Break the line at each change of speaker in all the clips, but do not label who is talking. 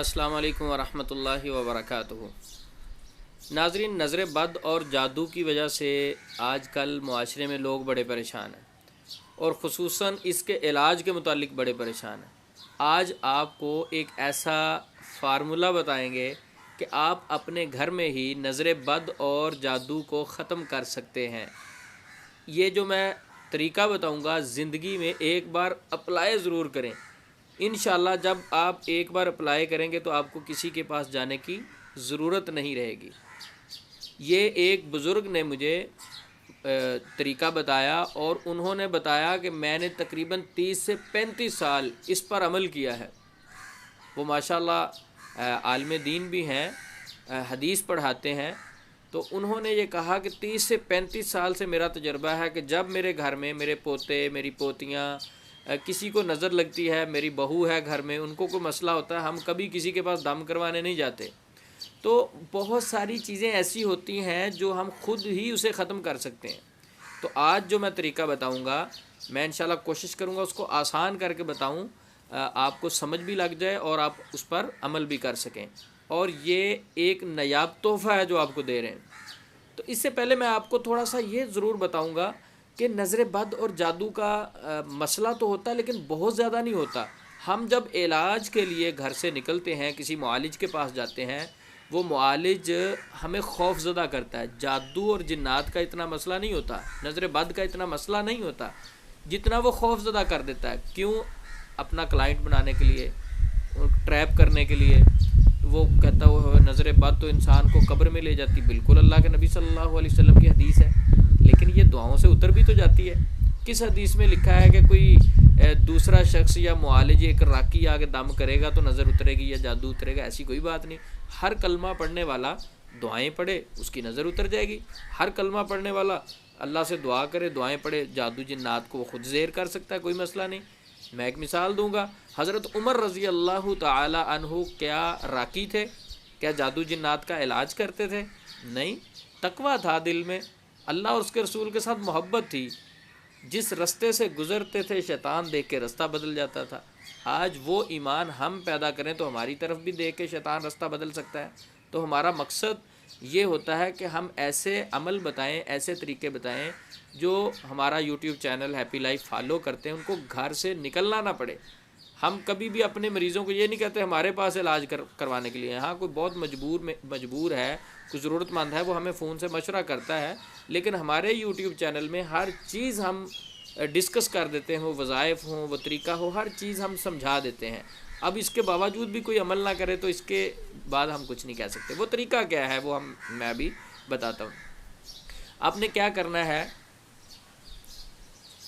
السلام علیکم ورحمۃ اللہ وبرکاتہ۔ ناظرین، نظر بد اور جادو کی وجہ سے آج کل معاشرے میں لوگ بڑے پریشان ہیں اور خصوصاً اس کے علاج کے متعلق بڑے پریشان ہیں۔ آج آپ کو ایک ایسا فارمولہ بتائیں گے کہ آپ اپنے گھر میں ہی نظر بد اور جادو کو ختم کر سکتے ہیں۔ یہ جو میں طریقہ بتاؤں گا زندگی میں ایک بار اپلائی ضرور کریں۔ انشاءاللہ جب آپ ایک بار اپلائی کریں گے تو آپ کو کسی کے پاس جانے کی ضرورت نہیں رہے گی۔ یہ ایک بزرگ نے مجھے طریقہ بتایا اور انہوں نے بتایا کہ میں نے تقریباً 30 سے 35 سال اس پر عمل کیا ہے۔ وہ ماشاءاللہ عالم دین بھی ہیں، حدیث پڑھاتے ہیں، تو انہوں نے یہ کہا کہ 30 سے 35 سال سے میرا تجربہ ہے کہ جب میرے گھر میں میرے پوتے، میری پوتیاں، کسی کو نظر لگتی ہے، میری بہو ہے گھر میں، ان کو کوئی مسئلہ ہوتا ہے، ہم کبھی کسی کے پاس دم کروانے نہیں جاتے۔ تو بہت ساری چیزیں ایسی ہوتی ہیں جو ہم خود ہی اسے ختم کر سکتے ہیں۔ تو آج جو میں طریقہ بتاؤں گا، میں انشاءاللہ کوشش کروں گا اس کو آسان کر کے بتاؤں، آپ کو سمجھ بھی لگ جائے اور آپ اس پر عمل بھی کر سکیں، اور یہ ایک نایاب تحفہ ہے جو آپ کو دے رہے ہیں۔ تو اس سے پہلے میں آپ کو تھوڑا سا یہ ضرور بتاؤں گا کہ نظر بد اور جادو کا مسئلہ تو ہوتا ہے لیکن بہت زیادہ نہیں ہوتا۔ ہم جب علاج کے لیے گھر سے نکلتے ہیں، کسی معالج کے پاس جاتے ہیں، وہ معالج ہمیں خوف زدہ کرتا ہے۔ جادو اور جنات کا اتنا مسئلہ نہیں ہوتا، نظر بد کا اتنا مسئلہ نہیں ہوتا جتنا وہ خوف زدہ کر دیتا ہے۔ کیوں؟ اپنا کلائنٹ بنانے کے لیے، ٹریپ کرنے کے لیے۔ وہ کہتا ہے نظر بد تو انسان کو قبر میں لے جاتی، بالکل اللہ کے نبی صلی اللہ علیہ وسلم کی حدیث ہے، لیکن یہ دعاؤں سے اتر بھی تو جاتی ہے۔ کس حدیث میں لکھا ہے کہ کوئی دوسرا شخص یا معالج ایک راکی آگے دم کرے گا تو نظر اترے گی یا جادو اترے گا؟ ایسی کوئی بات نہیں۔ ہر کلمہ پڑھنے والا دعائیں پڑھے، اس کی نظر اتر جائے گی۔ ہر کلمہ پڑھنے والا اللہ سے دعا کرے، دعائیں پڑھے، جادو جنات کو وہ خود زیر کر سکتا ہے، کوئی مسئلہ نہیں۔ میں ایک مثال دوں گا، حضرت عمر رضی اللہ تعالی عنہ کیا راکی تھے؟ کیا جادو جنات کا علاج کرتے تھے؟ نہیں، تقویٰ تھا دل میں، اللہ اور اس کے رسول کے ساتھ محبت تھی۔ جس رستے سے گزرتے تھے شیطان دیکھ کے رستہ بدل جاتا تھا۔ آج وہ ایمان ہم پیدا کریں تو ہماری طرف بھی دیکھ کے شیطان رستہ بدل سکتا ہے۔ تو ہمارا مقصد یہ ہوتا ہے کہ ہم ایسے عمل بتائیں، ایسے طریقے بتائیں جو ہمارا YouTube channel happy life follow کرتے ہیں ان کو گھر سے نکلنا نہ پڑے۔ ہم کبھی بھی اپنے مریضوں کو یہ نہیں کہتے ہمارے پاس علاج کروانے کے لیے۔ ہاں، کوئی بہت مجبور ہے، کوئی ضرورت مند ہے، وہ ہمیں فون سے مشورہ کرتا ہے، لیکن ہمارے یوٹیوب چینل میں ہر چیز ہم ڈسکس کر دیتے ہیں، وہ وظائف ہوں، وہ طریقہ ہو، ہر چیز ہم سمجھا دیتے ہیں۔ اب اس کے باوجود بھی کوئی عمل نہ کرے تو اس کے بعد ہم کچھ نہیں کہہ سکتے۔ وہ طریقہ کیا ہے وہ میں بھی بتاتا ہوں۔ آپ نے کیا کرنا ہے،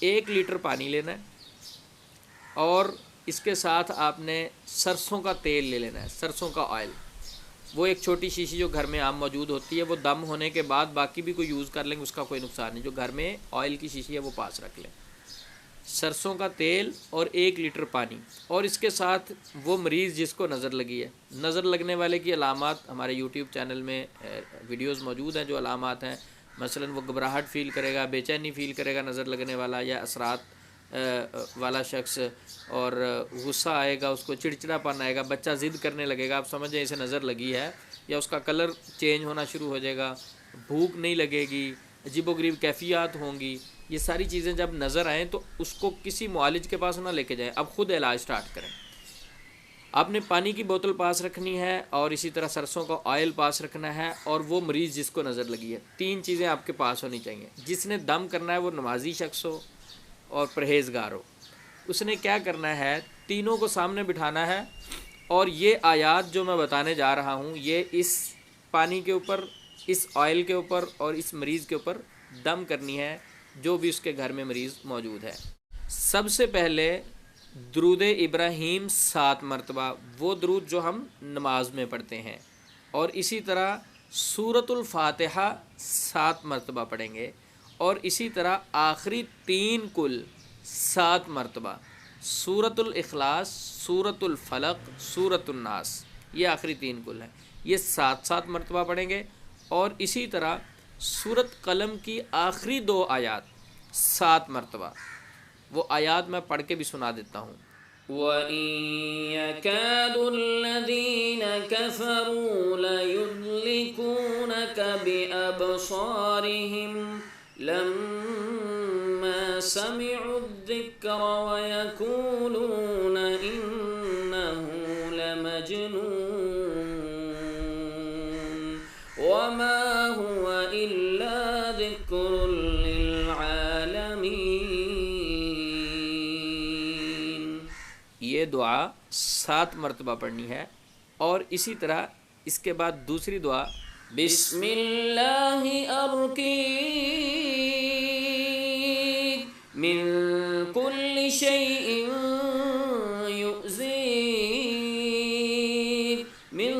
1 لیٹر پانی لینا ہے اور اس کے ساتھ آپ نے سرسوں کا تیل لے لینا ہے، سرسوں کا آئل۔ وہ ایک چھوٹی شیشی جو گھر میں عام موجود ہوتی ہے، وہ دم ہونے کے بعد باقی بھی کوئی یوز کر لیں گے، اس کا کوئی نقصان نہیں۔ جو گھر میں آئل کی شیشی ہے وہ پاس رکھ لیں۔ سرسوں کا تیل اور 1 لیٹر پانی، اور اس کے ساتھ وہ مریض جس کو نظر لگی ہے، نظر لگنے والے کی علامات ہمارے یوٹیوب چینل میں ویڈیوز موجود ہیں۔ جو علامات ہیں، مثلا وہ گھبراہٹ فیل کرے گا، بے چینی فیل کرے گا نظر لگنے والا، یا اثرات والا شخص، اور غصہ آئے گا، اس کو چڑچڑا پن آئے گا، بچہ ضد کرنے لگے گا، آپ سمجھیں اسے نظر لگی ہے، یا اس کا کلر چینج ہونا شروع ہو جائے گا، بھوک نہیں لگے گی، عجیب و غریب کیفیات ہوں گی۔ یہ ساری چیزیں جب نظر آئیں تو اس کو کسی معالج کے پاس نہ لے کے جائیں، اب خود علاج سٹارٹ کریں۔ آپ نے پانی کی بوتل پاس رکھنی ہے اور اسی طرح سرسوں کا آئل پاس رکھنا ہے، اور وہ مریض جس کو نظر لگی ہے، 3 چیزیں آپ کے پاس ہونی چاہیے۔ جس نے دم کرنا ہے وہ نمازی شخص ہو اور پرہیزگار ہو۔ اس نے کیا کرنا ہے، تینوں کو سامنے بٹھانا ہے، اور یہ آیات جو میں بتانے جا رہا ہوں یہ اس پانی کے اوپر، اس آئل کے اوپر اور اس مریض کے اوپر دم کرنی ہے جو بھی اس کے گھر میں مریض موجود ہے۔ سب سے پہلے درود ابراہیم 7 مرتبہ، وہ درود جو ہم نماز میں پڑھتے ہیں، اور اسی طرح سورۃ الفاتحہ 7 مرتبہ پڑھیں گے، اور اسی طرح آخری 3 کل 7 مرتبہ، سورۃ الاخلاص، سورۃ الفلق، سورۃ الناس، یہ آخری 3 کل ہیں، یہ 7 مرتبہ پڑھیں گے، اور اسی طرح سورۃ قلم کی آخری 2 آیات 7 مرتبہ۔ وہ آیات میں پڑھ کے بھی سنا دیتا ہوں۔ وَإِن يَكَادُ الَّذِينَ كَفَرُوا لَيُزْلِقُونَكَ بِأَبْصَارِهِمْ لَمَّا سَمِعُوا الذِّكْرَ وَيَقُولُونَ إِنَّهُ لَمَجْنُونٌ وَمَا هُوَ إِلَّا ذِكْرٌ لِّلْعَالَمِينَ۔ یہ دعا 7 مرتبہ پڑھنی ہے، اور اسی طرح اس کے بعد دوسری دعا بسم اللہ ارقیک من کل شیء یؤذیک من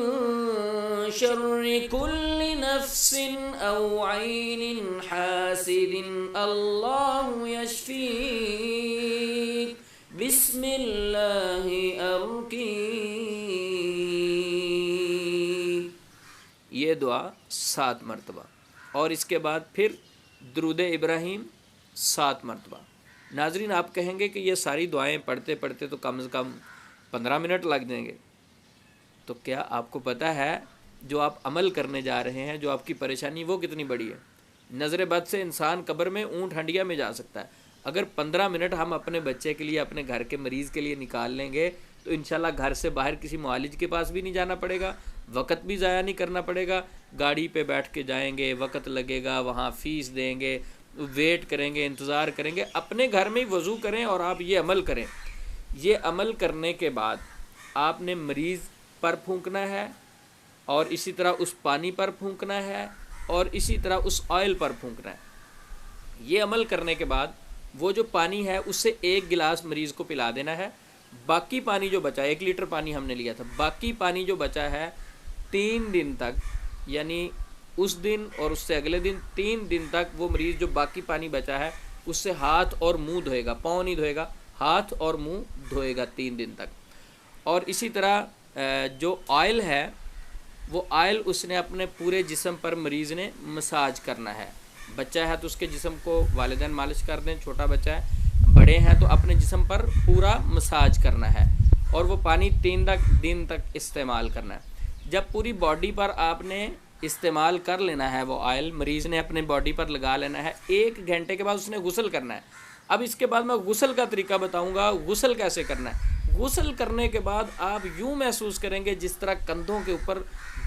شر کل نفس او عین حاسد اللہ یشفیک بسم اللہ ارقیک۔ یہ دعا 7 مرتبہ، اور اس کے بعد پھر درود ابراہیم 7 مرتبہ۔ ناظرین، آپ کہیں گے کہ یہ ساری دعائیں پڑھتے پڑھتے تو کم از کم 15 منٹ لگ جائیں گے، تو کیا آپ کو پتہ ہے جو آپ عمل کرنے جا رہے ہیں، جو آپ کی پریشانی وہ کتنی بڑی ہے؟ نظر بد سے انسان قبر میں اونٹ ہنڈیا میں جا سکتا ہے۔ اگر 15 منٹ ہم اپنے بچے کے لیے، اپنے گھر کے مریض کے لیے نکال لیں گے تو انشاءاللہ گھر سے باہر کسی معالج کے پاس بھی نہیں جانا پڑے گا، وقت بھی ضائع نہیں کرنا پڑے گا۔ گاڑی پہ بیٹھ کے جائیں گے، وقت لگے گا، وہاں فیس دیں گے، ویٹ کریں گے، انتظار کریں گے۔ اپنے گھر میں ہی وضو کریں اور آپ یہ عمل کریں۔ یہ عمل کرنے کے بعد آپ نے مریض پر پھونکنا ہے، اور اسی طرح اس پانی پر پھونکنا ہے، اور اسی طرح اس آئل پر پھونکنا ہے۔ یہ عمل کرنے کے بعد وہ جو پانی ہے اس سے 1 گلاس مریض کو پلا دینا ہے۔ باقی پانی جو بچا ہے، 1 لیٹر پانی ہم نے لیا تھا، باقی پانی جو بچا ہے 3 دن تک، یعنی اس دن اور اس سے اگلے دن 3 دن تک وہ مریض جو باقی پانی بچا ہے اس سے ہاتھ اور منہ دھوئے گا، پاؤں نہیں دھوئے گا، ہاتھ اور منہ دھوئے گا 3 دن تک۔ اور اسی طرح جو آئل ہے وہ آئل اس نے اپنے پورے جسم پر مریض نے مساج کرنا ہے۔ بچہ ہے تو اس کے جسم کو والدین مالش کر دیں، چھوٹا بچہ ہے، بڑے ہیں تو اپنے جسم پر پورا مساج کرنا ہے، اور وہ پانی 3 دن تک استعمال کرنا ہے۔ جب پوری باڈی پر آپ نے استعمال کر لینا ہے وہ آئل، مریض نے اپنے باڈی پر لگا لینا ہے، 1 گھنٹے کے بعد اس نے غسل کرنا ہے۔ اب اس کے بعد میں غسل کا طریقہ بتاؤں گا، غسل کیسے کرنا ہے۔ غسل کرنے کے بعد آپ یوں محسوس کریں گے جس طرح کندھوں کے اوپر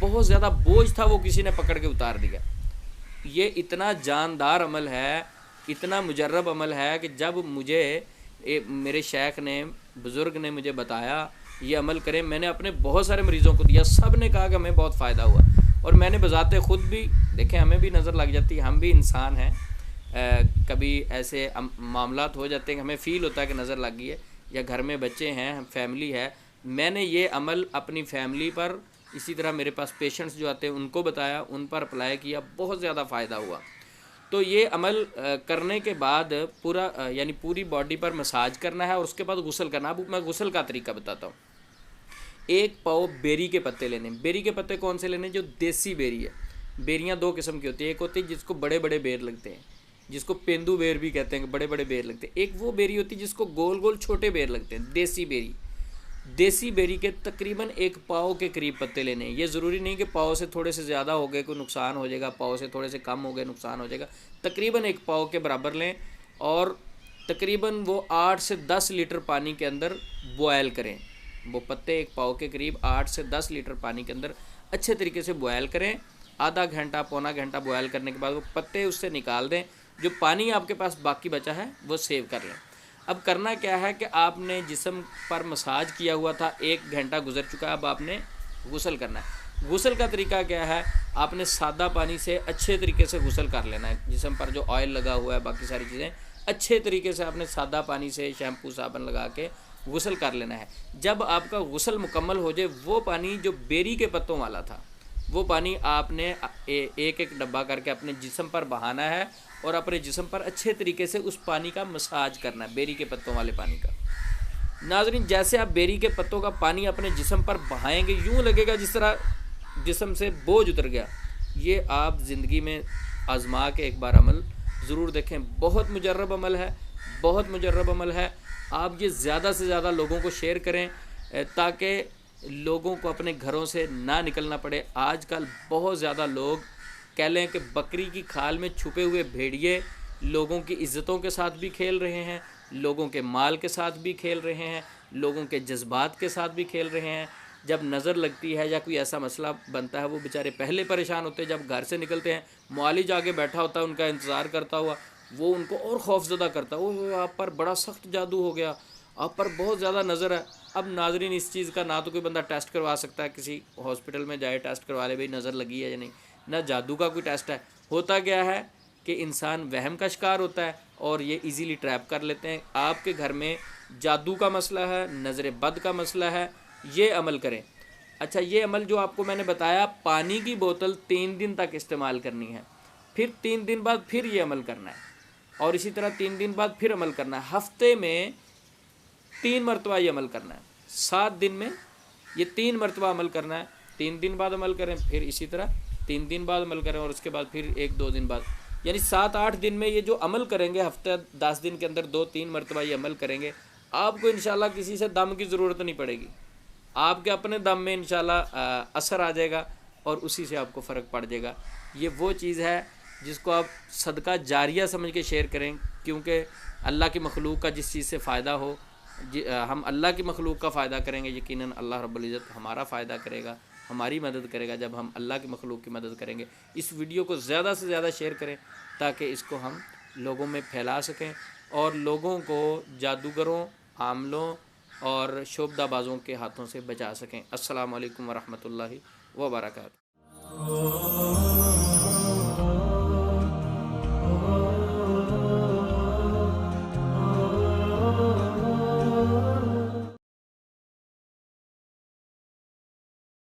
بہت زیادہ بوجھ تھا وہ کسی نے پکڑ کے اتار دیا۔ یہ اتنا جاندار عمل ہے، اتنا مجرب عمل ہے کہ جب مجھے میرے شیخ نے، بزرگ نے مجھے بتایا یہ عمل کریں، میں نے اپنے بہت سارے مریضوں کو دیا، سب نے کہا کہ ہمیں بہت فائدہ ہوا۔ اور میں نے بذات خود بھی دیکھیں، ہمیں بھی نظر لگ جاتی ہے، ہم بھی انسان ہیں، کبھی ایسے معاملات ہو جاتے ہیں کہ ہمیں فیل ہوتا ہے کہ نظر لگ گئی ہے، یا گھر میں بچے ہیں، فیملی ہے۔ میں نے یہ عمل اپنی فیملی پر، اسی طرح میرے پاس پیشنٹس جو آتے ہیں ان کو بتایا، ان پر اپلائی کیا، بہت زیادہ فائدہ ہوا۔ تو یہ عمل کرنے کے بعد پورا یعنی پوری باڈی پر مساج کرنا ہے، اور اس کے بعد غسل کرنا ہے۔ اب میں غسل کا طریقہ بتاتا ہوں۔ 1 پاؤ بیری کے پتے لینے۔ بیری کے پتے کون سے لینے؟ جو دیسی بیری ہے۔ بیریاں 2 قسم کی ہوتی ہیں، ایک ہوتی ہے جس کو بڑے بڑے بیر لگتے ہیں، جس کو پیندو بیر بھی کہتے ہیں، بڑے بڑے بیر لگتے ہیں۔ ایک وہ بیری ہوتی ہے جس کو گول گول چھوٹے بیر لگتے ہیں، دیسی بیری۔ دیسی بیری کے تقریباً 1 پاؤ کے قریب پتے لینے ہیں۔ یہ ضروری نہیں کہ پاؤ سے تھوڑے سے زیادہ ہو گئے کوئی نقصان ہو جائے گا، پاؤ سے تھوڑے سے کم ہو گئے نقصان ہو جائے گا، تقریباً 1 پاؤ کے برابر لیں، اور تقریباً وہ 8 سے 10 لیٹر پانی کے اندر بوائل کریں۔ وہ پتے 1 پاؤ کے قریب 8 سے 10 لیٹر پانی کے اندر اچھے طریقے سے بوائل کریں۔ آدھا گھنٹہ پونا گھنٹہ بوائل کرنے کے بعد وہ پتے اس سے نکال دیں، جو پانی آپ کے پاس باقی بچا ہے وہ سیو کر لیں۔ اب کرنا کیا ہے کہ آپ نے جسم پر مساج کیا ہوا تھا، 1 گھنٹہ گزر چکا ہے، اب آپ نے غسل کرنا ہے۔ غسل کا طریقہ کیا ہے؟ آپ نے سادہ پانی سے اچھے طریقے سے غسل کر لینا ہے۔ جسم پر جو آئل لگا ہوا ہے، باقی ساری چیزیں اچھے طریقے سے آپ نے سادہ پانی سے شیمپو صابن لگا کے غسل کر لینا ہے۔ جب آپ کا غسل مکمل ہو جائے، وہ پانی جو بیری کے پتوں والا تھا، وہ پانی آپ نے 1 ڈبہ کر کے اپنے جسم پر بہانا ہے، اور اپنے جسم پر اچھے طریقے سے اس پانی کا مساج کرنا ہے، بیری کے پتوں والے پانی کا۔ ناظرین، جیسے آپ بیری کے پتوں کا پانی اپنے جسم پر بہائیں گے، یوں لگے گا جس طرح جسم سے بوجھ اتر گیا۔ یہ آپ زندگی میں آزما کے ایک بار عمل ضرور دیکھیں، بہت مجرب عمل ہے، بہت مجرب عمل ہے. آپ یہ زیادہ سے زیادہ لوگوں کو شیئر کریں تاکہ لوگوں کو اپنے گھروں سے نہ نکلنا پڑے. آج کل بہت زیادہ لوگ کہہ لیں کہ بکری کی کھال میں چھپے ہوئے بھیڑیے لوگوں کی عزتوں کے ساتھ بھی کھیل رہے ہیں, لوگوں کے مال کے ساتھ بھی کھیل رہے ہیں, لوگوں کے جذبات کے ساتھ بھی کھیل رہے ہیں. جب نظر لگتی ہے یا کوئی ایسا مسئلہ بنتا ہے, وہ بیچارے پہلے پریشان ہوتے ہیں. جب گھر سے نکلتے ہیں معالج آگے بیٹھا ہوتا ہے ان کا انتظار کرتا ہوا, وہ ان کو اور خوف زدہ کرتا ہے, وہ آپ پر بڑا سخت جادو ہو گیا, آپ پر بہت زیادہ نظر ہے. اب ناظرین اس چیز کا نہ تو کوئی بندہ ٹیسٹ کروا سکتا ہے, کسی ہاسپٹل میں جائے ٹیسٹ کروا لے بھئی نظر لگی ہے یا نہیں, نہ جادو کا کوئی ٹیسٹ ہے. ہوتا کیا ہے کہ انسان وہم کا شکار ہوتا ہے اور یہ ایزیلی ٹریپ کر لیتے ہیں. آپ کے گھر میں جادو کا مسئلہ ہے, نظر بد کا مسئلہ ہے, یہ عمل کریں. اچھا, یہ عمل جو آپ کو میں نے بتایا, پانی کی بوتل 3 دن تک استعمال کرنی ہے, پھر 3 دن بعد پھر یہ عمل کرنا ہے, اور اسی طرح 3 دن بعد پھر عمل کرنا ہے. ہفتے میں 3 مرتبہ یہ عمل کرنا ہے, 7 دن میں یہ 3 مرتبہ عمل کرنا ہے. 3 دن بعد عمل کریں, پھر اسی طرح 3 دن بعد عمل کریں, اور اس کے بعد پھر 1-2 دن بعد, یعنی 7-8 دن میں یہ جو عمل کریں گے, ہفتہ 10 دن کے اندر 2-3 مرتبہ یہ عمل کریں گے, آپ کو انشاءاللہ کسی سے دم کی ضرورت نہیں پڑے گی. آپ کے اپنے دم میں انشاءاللہ اثر آ جائے گا اور اسی سے آپ کو فرق پڑ جائے گا. یہ وہ چیز ہے جس کو آپ صدقہ جاریہ سمجھ کے شیئر کریں, کیونکہ اللہ کی مخلوق کا جس چیز سے فائدہ ہو, ہم اللہ کی مخلوق کا فائدہ کریں گے, یقیناً اللہ رب العزت ہمارا فائدہ کرے گا, ہماری مدد کرے گا جب ہم اللہ کی مخلوق کی مدد کریں گے. اس ویڈیو کو زیادہ سے زیادہ شیئر کریں تاکہ اس کو ہم لوگوں میں پھیلا سکیں اور لوگوں کو جادوگروں, عاملوں اور شعبدہ بازوں کے ہاتھوں سے بچا سکیں. السلام علیکم ورحمۃ اللہ وبرکاتہ.